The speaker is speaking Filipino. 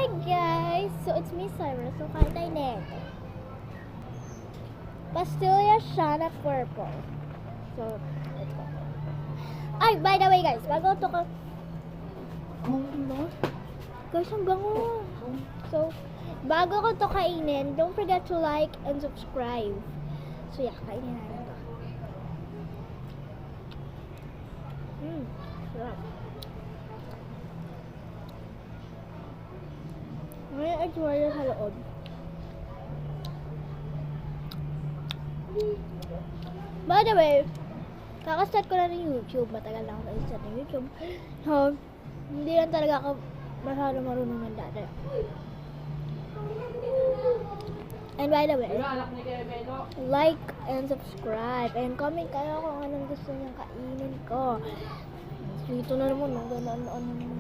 Hi guys! So it's me Cyrus. So kain tayo nito. Pastilla siya na purple. So, let's go. Ay, by the way guys, bago ito ka... Guys, ang bango. So, bago ko ito kainin, don't forget to like and subscribe. So yeah, kainin natin ito. Sarap. May itsura sa loob. By the way, kakastart ko na ng YouTube. Matagal na ako na-start ng YouTube. So, hindi lang talaga ako masyado marunong ng dati. And by the way, like and subscribe and comment kayo kung anong gusto niyong kainin ko. Dito na naman, ano naman